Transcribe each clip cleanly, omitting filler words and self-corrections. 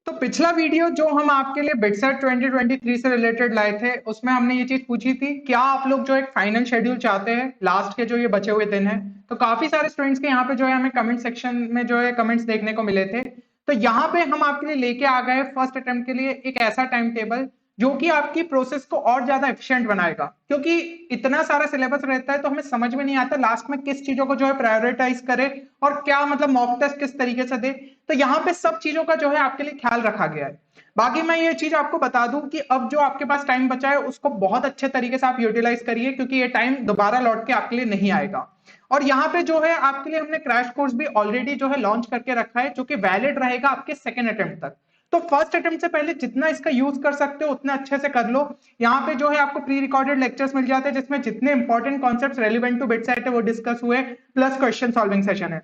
तो पिछला वीडियो जो हम आपके लिए बिटसेट 2023 से रिलेटेड लाए थे उसमें हमने ये चीज पूछी थी, क्या आप लोग जो एक फाइनल शेड्यूल चाहते हैं लास्ट के जो ये बचे हुए दिन हैं। तो काफी सारे स्टूडेंट्स के यहाँ पे जो है हमें कमेंट सेक्शन में जो है कमेंट्स देखने को मिले थे। तो यहाँ पे हम आपके लिए लेके आ गए फर्स्ट अटेम्प्ट के लिए एक ऐसा टाइम टेबल जो कि आपकी प्रोसेस को और ज्यादा एफिशिएंट बनाएगा, क्योंकि इतना सारा सिलेबस रहता है तो हमें समझ में नहीं आता लास्ट में किस चीजों को जो है प्रायोरिटाइज करे और क्या मतलब मॉक टेस्ट किस तरीके से दे। तो यहाँ पे सब चीजों का जो है आपके लिए ख्याल रखा गया है। बाकी मैं ये चीज आपको बता दूं कि अब जो आपके पास टाइम बचा है उसको बहुत अच्छे तरीके से आप यूटिलाइज करिए, क्योंकि ये टाइम दोबारा लौट के आपके लिए नहीं आएगा। और यहाँ पे जो है आपके लिए हमने क्रैश कोर्स भी ऑलरेडी जो है लॉन्च करके रखा है, जो कि वैलिड रहेगा आपके सेकेंड अटेम्प्ट तक। तो फर्स्ट अटेम्प्ट से पहले जितना इसका यूज कर सकते हो उतना अच्छे से कर लो। यहाँ पे जो है आपको प्री रिकॉर्डेड लेक्चर्स मिल जाते हैं जिसमें जितने important concepts relevant to BITSAT है वो डिस्कस हुए, प्लस क्वेश्चन सॉल्विंग सेशन है।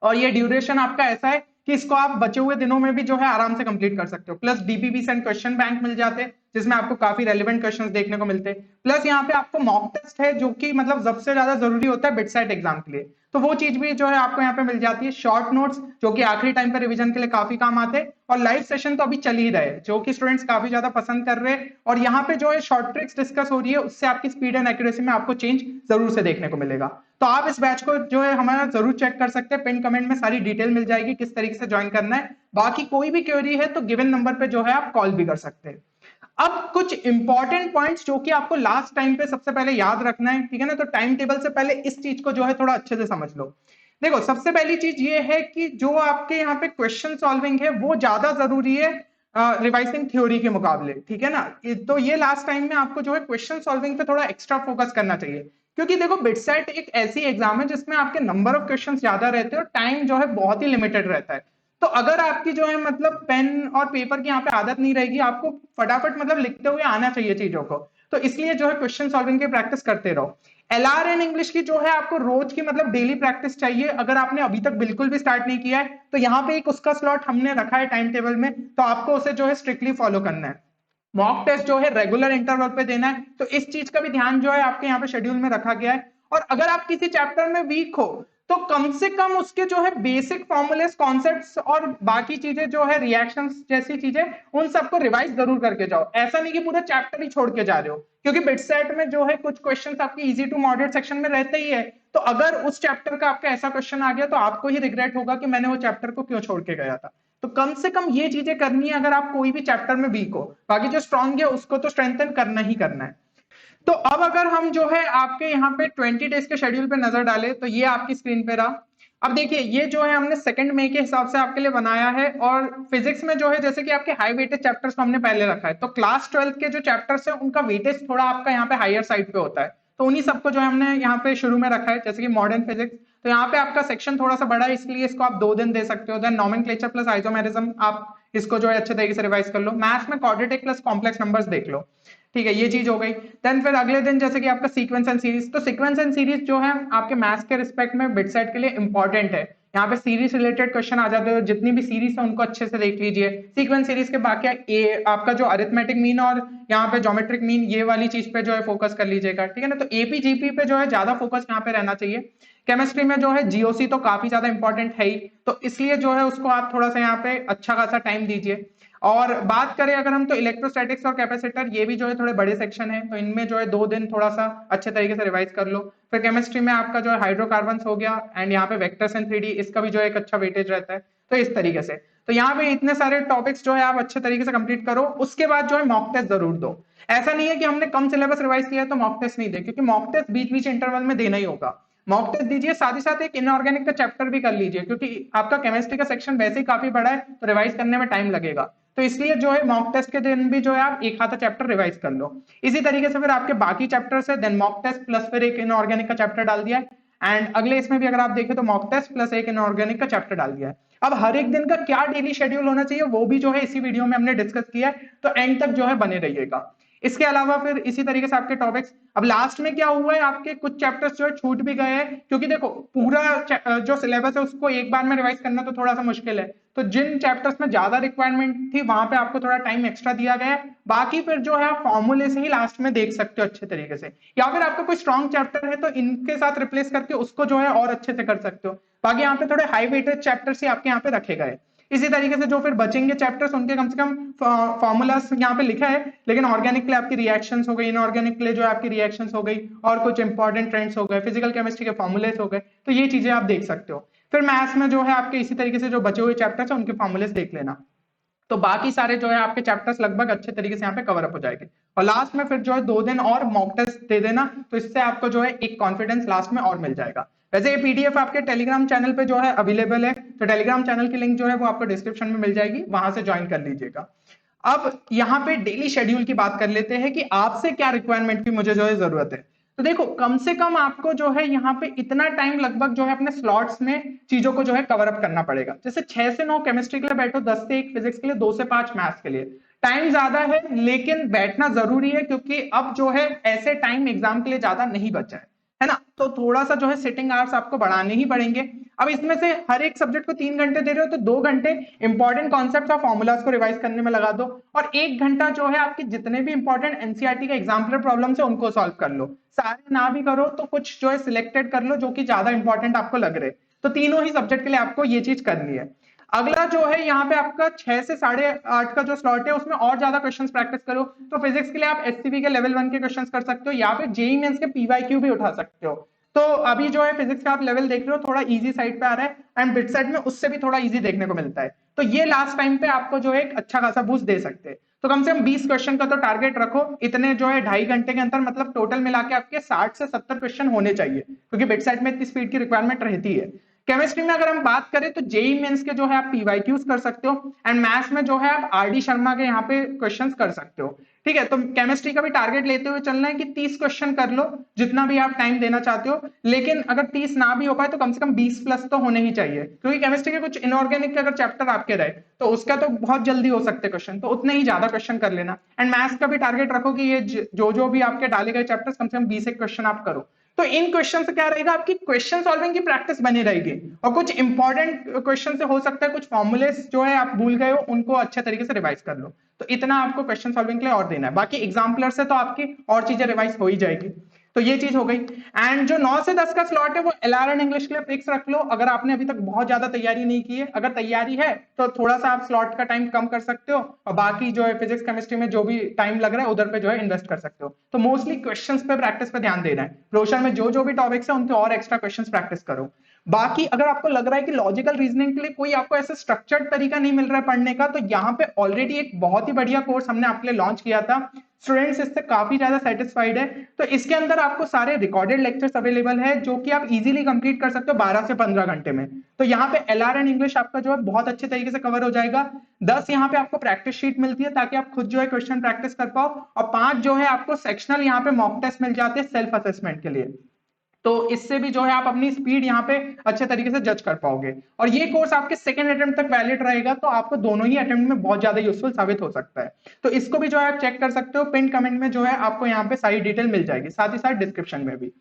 और ये ड्यूरेशन आपका ऐसा है कि इसको आप बचे हुए दिनों में भी जो है आराम से कंप्लीट कर सकते हो। Plus DPP and question bank मिल जाते हैं जिसमें आपको काफी रेलिवेंट क्वेश्चंस देखने को मिलते हैं। प्लस यहाँ पे आपको मॉक टेस्ट है जो कि मतलब सबसे ज्यादा जरूरी होता है बिटसेट एग्जाम के लिए, तो वो चीज भी जो है आपको यहाँ पे मिल जाती है। शॉर्ट नोट्स जो कि आखिरी टाइम पर रिवीजन के लिए काफी काम आते हैं, और लाइव सेशन तो अभी चल ही रहे जो कि स्टूडेंट्स काफी ज्यादा पसंद कर रहे हैं। और यहाँ पे जो है शॉर्ट ट्रिक्स डिस्कस हो रही है, उससे आपकी स्पीड एंड एक्यूरेसी में आपको चेंज जरूर से देखने को मिलेगा। तो आप इस बैच को जो है हमारा जरूर चेक कर सकते हैं, पिन कमेंट में सारी डिटेल मिल जाएगी किस तरीके से ज्वाइन करना है। बाकी कोई भी क्वेरी है तो गिवन नंबर पे जो है आप कॉल भी कर सकते हैं। अब कुछ इंपॉर्टेंट पॉइंट्स जो कि आपको लास्ट टाइम पे सबसे पहले याद रखना है, ठीक है ना। तो टाइम टेबल से पहले इस चीज को जो है थोड़ा अच्छे से समझ लो। देखो, सबसे पहली चीज ये है कि जो आपके यहाँ पे क्वेश्चन सॉल्विंग है वो ज्यादा जरूरी है रिवाइजिंग थ्योरी के मुकाबले, ठीक है ना। तो ये लास्ट टाइम में आपको जो है क्वेश्चन सॉल्विंग पे थोड़ा एक्स्ट्रा फोकस करना चाहिए, क्योंकि देखो बिटसेट एक ऐसी एग्जाम है जिसमें आपके नंबर ऑफ क्वेश्चंस ज्यादा रहते हैं और टाइम जो है बहुत ही लिमिटेड रहता है। तो अगर आपकी जो है मतलब पेन और पेपर की यहाँ पे आदत नहीं रहेगी, आपको फटाफट मतलब लिखते हुए आना चाहिए चीजों को, तो इसलिए जो है क्वेश्चन सॉल्विंग की प्रैक्टिस करते रहो। एलआर एन इंग्लिश की जो है आपको रोज की मतलब डेली प्रैक्टिस चाहिए। अगर आपने अभी तक बिल्कुल भी स्टार्ट नहीं किया है तो यहाँ पे एक उसका स्लॉट हमने रखा है टाइम टेबल में, तो आपको उसे जो है स्ट्रिक्टली फॉलो करना है। मॉक टेस्ट जो है रेगुलर इंटरवल पे देना है, तो इस चीज का भी ध्यान जो है आपके यहाँ पे शेड्यूल में रखा गया है। और अगर आप किसी चैप्टर में वीक हो तो कम से कम उसके जो है बेसिक फॉर्मूलेस कॉन्सेप्ट्स और बाकी चीजें जो है रिएक्शंस जैसी चीजें उन सबको रिवाइज जरूर करके जाओ। ऐसा नहीं कि पूरा चैप्टर ही छोड़ के जा रहे हो, क्योंकि बिटसेट में जो है कुछ क्वेश्चंस आपके इजी टू मॉडरेट सेक्शन में रहते ही है। तो अगर उस चैप्टर का आपका ऐसा क्वेश्चन आ गया तो आपको ही रिग्रेट होगा कि मैंने वो चैप्टर को क्यों छोड़ के गया था। तो कम से कम ये चीजें करनी है अगर आप कोई भी चैप्टर में वीक हो। बाकी जो स्ट्रांग है उसको तो स्ट्रेंथन करना ही करना है। तो अब अगर हम जो है आपके यहाँ पे 20 डेज के शेड्यूल पे नजर डालें तो ये आपकी स्क्रीन पे रहा। अब देखिए, ये जो है हमने 2 मई के हिसाब से आपके लिए बनाया है, और फिजिक्स में जो है जैसे कि आपके हाई वेटेज चैप्टर्स को हमने पहले रखा है, तो क्लास 12 के जो चैप्टर्स है उनका वेटेज थोड़ा आपका यहाँ पे हायर साइड पे होता है, तो उन्हीं सबको जो है हमने यहाँ पे शुरू में रखा है, जैसे कि मॉडर्न फिजिक्स। तो यहाँ पे आपका सेक्शन थोड़ा सा बड़ा है, इसलिए इसको आप 2 दिन दे सकते हो। देन नॉमेनक्लेचर प्लस आइसोमेरिज्म आप इसको जो है अच्छे तरीके से रिवाइज कर लो। मैथ्स में क्वाड्रेटिक प्लस कॉम्प्लेक्स नंबर्स देख लो, ठीक है, ये चीज हो गई। देन फिर अगले दिन जैसे कि आपका सीक्वेंस एंड सीरीज, तो सीक्वेंस एंड सीरीज जो है आपके मैथ्स के रिस्पेक्ट में बिटसेट के लिए इंपॉर्टेंट है। यहाँ पे सीरीज रिलेटेड क्वेश्चन आ जाते हैं, जितनी भी सीरीज है उनको अच्छे से देख लीजिए। सीक्वेंस सीरीज के बाकी आपका जो अरिथमेटिक मीन और यहाँ पे ज्योमेट्रिक मीन, ये वाली चीज पे जो है फोकस कर लीजिएगा, ठीक है ना। तो एपी जीपी पे जो है ज्यादा फोकस यहाँ पे रहना चाहिए। केमिस्ट्री में जो है जीओसी तो काफी ज्यादा इंपॉर्टेंट है ही, तो इसलिए जो है उसको आप थोड़ा सा यहाँ पे अच्छा खासा टाइम दीजिए। और बात करें अगर हम, तो इलेक्ट्रोस्टैटिक्स और कैपेसिटर ये भी जो है थोड़े बड़े सेक्शन है, तो इनमें जो है 2 दिन थोड़ा सा अच्छे तरीके से रिवाइज कर लो। फिर केमिस्ट्री में आपका जो है हाइड्रोकार्बन हो गया, एंड यहाँ पे वेक्टर्स एंड 3D, इसका भी जो है एक अच्छा वेटेज रहता है। तो इस तरीके से तो यहाँ पे इतने सारे टॉपिक्स जो है आप अच्छे तरीके से कंप्लीट करो। उसके बाद जो है मॉक टेस्ट जरूर दो। ऐसा नहीं है कि हमने कम सिलेबस रिवाइज किया है तो मॉक टेस्ट नहीं दे, क्योंकि मॉक टेस्ट बीच बीच इंटरवल में देना ही होगा। मॉक टेस्ट दीजिए, साथ ही साथ एक इनऑर्गेनिक का चैप्टर भी कर लीजिए, क्योंकि आपका केमिस्ट्री का सेक्शन वैसे ही काफी बड़ा है तो रिवाइज करने में टाइम लगेगा। तो इसलिए जो है मॉक टेस्ट के दिन भी जो है आप एक आधा चैप्टर रिवाइज कर लो। इसी तरीके से फिर आपके बाकी चैप्टर्स है, देन मॉक टेस्ट प्लस फिर एक इनऑर्गेनिक का चैप्टर डाल दिया है। एंड अगले इसमें भी अगर आप देखें तो मॉक टेस्ट प्लस एक इनऑर्गेनिक का चैप्टर डाल दिया है। अब हर एक दिन का क्या डेली शेड्यूल होना चाहिए वो भी जो है इसी वीडियो में हमने डिस्कस किया है, तो एंड तक जो है बने रहिएगा। इसके अलावा फिर इसी तरीके से आपके टॉपिक्स, अब लास्ट में क्या हुआ है, आपके कुछ चैप्टर्स जो है छूट भी गए हैं, क्योंकि देखो पूरा जो सिलेबस है उसको एक बार में रिवाइज करना तो थोड़ा सा मुश्किल है। तो जिन चैप्टर्स में ज्यादा रिक्वायरमेंट थी वहां पे आपको थोड़ा टाइम एक्स्ट्रा दिया गया है। बाकी फिर जो है आप फॉर्मूले से ही लास्ट में देख सकते हो अच्छे तरीके से, या फिर आपका कोई स्ट्रॉन्ग चैप्टर है तो इनके साथ रिप्लेस करके उसको जो है और अच्छे से कर सकते हो। बाकी यहाँ पे थोड़े हाई वेटेज चैप्टर्स ही आपके यहाँ पे रखे गए। इसी तरीके से जो फिर बचेंगे चैप्टर्स उनके कम से कम फॉर्मूलास यहाँ पे लिखा है, लेकिन ऑर्गेनिक के लिए आपकी रिएक्शंस हो गई, इनऑर्गेनिक के लिए जो है आपकी रिएक्शंस हो गई, और कुछ इंपॉर्टेंट ट्रेंड्स हो गए, फिजिकल केमिस्ट्री के फॉर्मूलेस हो गए, तो ये चीजें आप देख सकते हो। फिर मैथ्स में जो है आपके इसी तरीके से जो बचे हुए चैप्टर्स है उनके फॉर्मूलेस देख लेना। तो बाकी सारे जो है आपके चैप्टर्स लगभग अच्छे तरीके से यहाँ पे कवर अप हो जाएंगे। और लास्ट में फिर जो है 2 दिन और मॉक टेस्ट दे देना, तो इससे आपको जो है एक कॉन्फिडेंस लास्ट में और मिल जाएगा। वैसे ये पीडीएफ आपके टेलीग्राम चैनल पे जो है अवेलेबल है, तो टेलीग्राम चैनल की लिंक जो है वो आपको डिस्क्रिप्शन में मिल जाएगी, वहां से ज्वाइन कर लीजिएगा। अब यहाँ पे डेली शेड्यूल की बात कर लेते हैं कि आपसे क्या रिक्वायरमेंट की मुझे जो है जरूरत है। तो देखो कम से कम आपको जो है यहाँ पे इतना टाइम लगभग जो है अपने स्लॉट्स में चीजों को जो है कवर अप करना पड़ेगा। जैसे 6 से 9 केमिस्ट्री के लिए बैठो, 10 से 1 फिजिक्स के लिए, 2 से 5 मैथ्स के लिए। टाइम ज्यादा है लेकिन बैठना जरूरी है, क्योंकि अब जो है ऐसे टाइम एग्जाम के लिए ज्यादा नहीं बचा है ना, तो थोड़ा सा जो है सिटिंग आवर्स आपको बढ़ाने ही पड़ेंगे। अब इसमें से हर एक सब्जेक्ट को 3 घंटे दे रहे हो, तो 2 घंटे इंपॉर्टेंट कॉन्सेप्ट और फॉर्मूलाज को रिवाइज करने में लगा दो, और 1 घंटा जो है आपके जितने भी इंपॉर्टेंट एनसीईआरटी के एग्जाम्पलर प्रॉब्लम्स है उनको सॉल्व कर लो। सारे ना भी करो तो कुछ जो है सिलेक्टेड कर लो जो कि ज्यादा इंपॉर्टेंट आपको लग रहे, तो तीनों ही सब्जेक्ट के लिए आपको ये चीज करनी है। अगला जो है यहाँ पे आपका 6 से 8:30 का जो स्लॉट है उसमें और ज्यादा क्वेश्चंस प्रैक्टिस करो। तो फिजिक्स के लिए आप एससीबी के लेवल 1 के क्वेश्चंस कर सकते हो, या फिर जेईई मेंस के पीवाईक्यू भी उठा सकते हो। तो अभी जो है फिजिक्स का आप लेवल देख रहे हो थोड़ा इजी साइड पे आ रहा है, एंड बिट साइड में उससे भी थोड़ा इजी देखने को मिलता है, तो ये लास्ट टाइम पे आपको जो है एक अच्छा खासा बूस्ट दे सकते हैं। तो कम से कम 20 क्वेश्चन का तो टारगेट रखो, इतने जो है 2.5 घंटे के अंदर, मतलब टोटल मिला के आपके 60 से 70 क्वेश्चन होने चाहिए, क्योंकि बिट साइड में इतनी स्पीड की रिक्वायरमेंट रहती है। केमिस्ट्री में अगर हम बात करें तो जेई मेंस के जो है आप पीवाईक्यूज कर सकते हो, एंड मैथ्स में जो है आप आरडी शर्मा के यहाँ पे क्वेश्चंस कर सकते हो। ठीक है, तो केमिस्ट्री का भी टारगेट लेते हुए चलना है कि 30 क्वेश्चन कर लो, जितना भी आप टाइम देना चाहते हो, लेकिन अगर 30 ना भी हो पाए तो कम से कम 20 प्लस तो होने ही चाहिए, क्योंकि केमिस्ट्री के कुछ इनऑर्गेनिक के अगर चैप्टर आपके रहे तो उसका तो बहुत जल्दी हो सकते क्वेश्चन, तो उतने ही ज्यादा क्वेश्चन कर लेना। एंड मैथ्स का भी टारगेट रखो कि ये जो भी आपके डाले गए चैप्टर्स कम से कम 20 क्वेश्चन आप करो। तो इन क्वेश्चन से क्या रहेगा, आपकी क्वेश्चन सॉल्विंग की प्रैक्टिस बनी रहेगी, और कुछ इंपॉर्टेंट क्वेश्चन से हो सकता है कुछ फॉर्मूले जो है आप भूल गए हो उनको अच्छे तरीके से रिवाइज कर लो। तो इतना आपको क्वेश्चन सॉल्विंग के लिए और देना है, बाकी एग्जाम्पलर से तो आपकी और चीजें रिवाइज हो ही जाएगी। तो ये चीज हो गई। एंड जो 9 से 10 का स्लॉट है वो एलआर एंड इंग्लिश के लिए फिक्स रख लो, अगर आपने अभी तक बहुत ज्यादा तैयारी नहीं की है। अगर तैयारी है तो थोड़ा सा आप स्लॉट का टाइम कम कर सकते हो, और बाकी जो है फिजिक्स केमिस्ट्री में जो भी टाइम लग रहा है उधर पे जो है इन्वेस्ट कर सकते हो। तो मोस्टली क्वेश्चंस पे प्रैक्टिस पे ध्यान देना है, रोशन में जो भी टॉपिक्स है उनके और एक्स्ट्रा क्वेश्चंस प्रैक्टिस करो। बाकी अगर आपको लग रहा है कि लॉजिकल रीजनिंग के लिए कोई आपको ऐसा स्ट्रक्चर्ड तरीका नहीं मिल रहा है पढ़ने का, तो यहाँ पे ऑलरेडी एक बहुत ही बढ़िया कोर्स हमने आपके लिए लॉन्च किया था, स्टूडेंट्स इससे काफी ज्यादा सेटिस्फाइड है। तो इसके अंदर आपको सारे रिकॉर्डेड लेक्चर्स अवेलेबल है जो कि आप इजीली कंप्लीट कर सकते हो 12 से 15 घंटे में। तो यहाँ पे एलआर एंड इंग्लिश आपका जो है बहुत अच्छे तरीके से कवर हो जाएगा। 10 यहाँ पे आपको प्रैक्टिस शीट मिलती है ताकि आप खुद जो है क्वेश्चन प्रैक्टिस कर पाओ, और 5 जो है आपको सेक्शनल यहाँ पे मॉक टेस्ट मिल जाते हैं सेल्फ असेसमेंट के लिए। तो इससे भी जो है आप अपनी स्पीड यहाँ पे अच्छे तरीके से जज कर पाओगे, और ये कोर्स आपके सेकंड अटेम्प्ट तक वैलिड रहेगा, तो आपको दोनों ही अटेम्प्ट में बहुत ज्यादा यूजफुल साबित हो सकता है। तो इसको भी जो है आप चेक कर सकते हो, पिन कमेंट में जो है आपको यहाँ पे सारी डिटेल मिल जाएगी, साथ ही साथ डिस्क्रिप्शन में भी।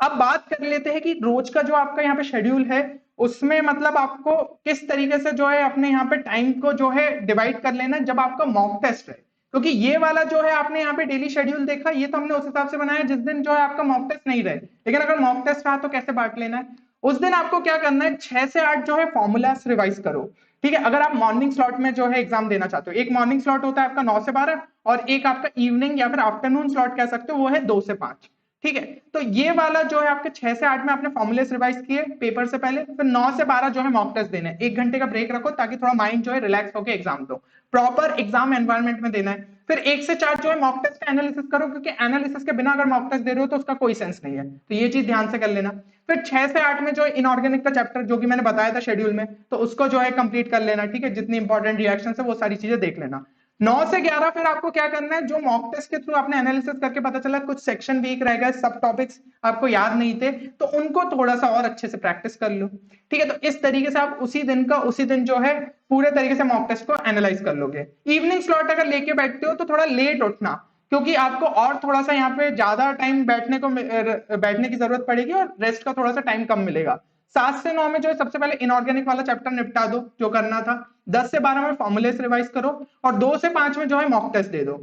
अब बात कर लेते हैं कि रोज का जो आपका यहाँ पे शेड्यूल है उसमें मतलब आपको किस तरीके से जो है अपने यहाँ पे टाइम को जो है डिवाइड कर लेना जब आपका मॉक टेस्ट है, क्योंकि ये वाला जो है आपने यहाँ पे डेली शेड्यूल देखा, ये तो हमने उस हिसाब से बनाया जिस दिन जो है आपका मॉक टेस्ट नहीं रहे। लेकिन अगर मॉक टेस्ट रहा तो कैसे बांट लेना है, उस दिन आपको क्या करना है, 6 से 8 जो है फॉर्मूलास रिवाइज करो। ठीक है, अगर आप मॉर्निंग स्लॉट में जो है एग्जाम देना चाहते हो, एक मॉर्निंग स्लॉट होता है आपका 9 से 12, और एक आपका इवनिंग या फिर आफ्टरनून स्लॉट कह सकते हो वो है 2 से 5। ठीक है, तो ये वाला जो है आपके 6 से 8 में आपने फॉर्मुलेस रिवाइज किए पेपर से पहले, फिर 9 से 12 जो है मॉक टेस्ट देना है, 1 घंटे का ब्रेक रखो ताकि थोड़ा माइंड जो है रिलैक्स होकर एग्जाम दो, प्रॉपर एग्जाम एनवायरनमेंट में देना है। फिर 1 से 4 जो है मॉक टेस्ट का एनालिसिस करो, क्योंकि एनालिसिस के बिना अगर मॉक टेस्ट दे रहे हो तो उसका कोई सेंस नहीं है, तो ये चीज ध्यान से कर लेना। फिर 6 से 8 में जो इनऑर्गेनिक का चैप्टर जो कि मैंने बताया था शेड्यूल में, तो उसको जो है कंप्लीट कर लेना। ठीक है, जितनी इंपॉर्टेंट रिएक्शन है वो सारी चीजें देख लेना। 9 से 11 फिर आपको क्या करना है, जो मॉक टेस्ट के थ्रू आपने एनालिसिस करके पता चला कुछ सेक्शन वीक रह गए, सब टॉपिक्स आपको याद नहीं थे, तो उनको थोड़ा सा और अच्छे से प्रैक्टिस कर लो। ठीक है, तो इस तरीके से आप उसी दिन का उसी दिन जो है पूरे तरीके से मॉक टेस्ट को एनालाइज कर लोगे। इवनिंग स्लॉट अगर लेके बैठते हो तो थोड़ा लेट उठना, क्योंकि आपको और थोड़ा सा यहाँ पे ज्यादा टाइम बैठने की जरूरत पड़ेगी और रेस्ट का थोड़ा सा टाइम कम मिलेगा। 7 से 9 में जो है सबसे पहले इनऑर्गेनिक वाला चैप्टर निपटा दो जो करना था, 10 से 12 में फॉर्मुलेस रिवाइज करो, और 2 से 5 में जो है मॉक टेस्ट दे दो।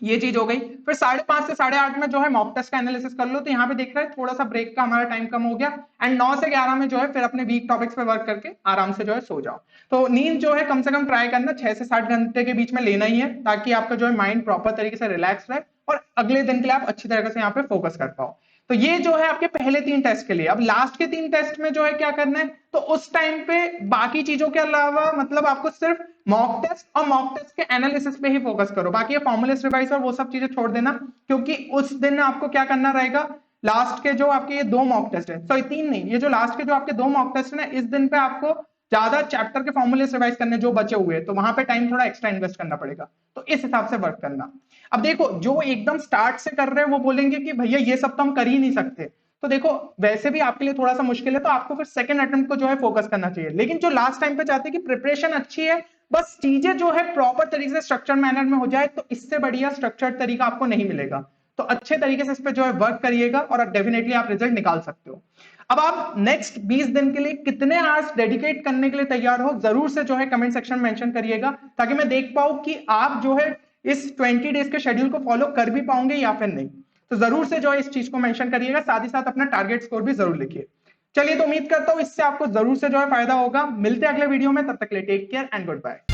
ये चीज हो गई। फिर 5:30 से 8:30 में जो है मॉक टेस्ट का एनालिसिस कर लो। तो यहाँ पे देख रहा है थोड़ा सा ब्रेक का हमारा टाइम कम हो गया। एंड 9 से 11 में जो है फिर अपने वीक टॉपिक्स पे वर्क करके आराम से जो है सो जाओ। तो नींद जो है कम से कम ट्राई करना 6 से 7 घंटे के बीच में लेना ही है, ताकि आपका जो है माइंड प्रॉपर तरीके से रिलैक्स रहे और अगले दिन के लिए आप अच्छी तरीके से यहाँ पे फोकस कर पाओ। तो ये जो है आपके पहले 3 टेस्ट के लिए। अब लास्ट के 3 टेस्ट में जो है क्या करना है, तो उस टाइम पे बाकी चीजों के अलावा मतलब आपको सिर्फ मॉक टेस्ट और मॉक टेस्ट के एनालिसिस पे ही फोकस करो। बाकी ये फॉर्मुलेस रिवाइज और वो सब चीजें छोड़ देना, क्योंकि उस दिन आपको क्या करना रहेगा, लास्ट के जो आपके ये 2 मॉक टेस्ट है, सॉरी 3 नहीं, ये जो लास्ट के जो आपके 2 मॉक टेस्ट है ना, इस दिन पे आपको ज्यादा चैप्टर के फॉर्मुलेस रिवाइज करने जो बचे हुए हैं, तो वहां पे टाइम थोड़ा एक्स्ट्रा इन्वेस्ट करना पड़ेगा। तो इस हिसाब से वर्क करना। अब देखो जो एकदम स्टार्ट से कर रहे हैं वो बोलेंगे कि भैया ये सब तो हम कर ही नहीं सकते। तो देखो वैसे भी आपके लिए थोड़ा सा मुश्किल है, तो आपको फिर सेकंड अटेम्प्ट को जो है फोकस करना चाहिए। लेकिन जो लास्ट टाइम पे चाहते हैं कि प्रिपरेशन अच्छी है, बस चीजें जो है प्रॉपर तरीके से स्ट्रक्चर मैनर में हो जाए, तो इससे बढ़िया स्ट्रक्चर्ड तरीका आपको नहीं मिलेगा। तो अच्छे तरीके से इस पे जो है वर्क करिएगा और डेफिनेटली आप रिजल्ट निकाल सकते हो। अब आप नेक्स्ट 20 दिन के लिए कितने आवर्स डेडिकेट करने के लिए तैयार हो, जरूर से जो है कमेंट सेक्शन में मेंशन करिएगा, ताकि मैं देख पाऊं कि आप जो है इस 20 डेज के शेड्यूल को फॉलो कर भी पाओगे या फिर नहीं। तो जरूर से जो है इस चीज को मेंशन करिएगा, साथ ही साथ अपना टारगेट स्कोर भी जरूर लिखिए। चलिए, तो उम्मीद करता हूं इससे आपको जरूर से जो है फायदा होगा। मिलते हैं अगले वीडियो में, तब तक के लिए take care and good bye.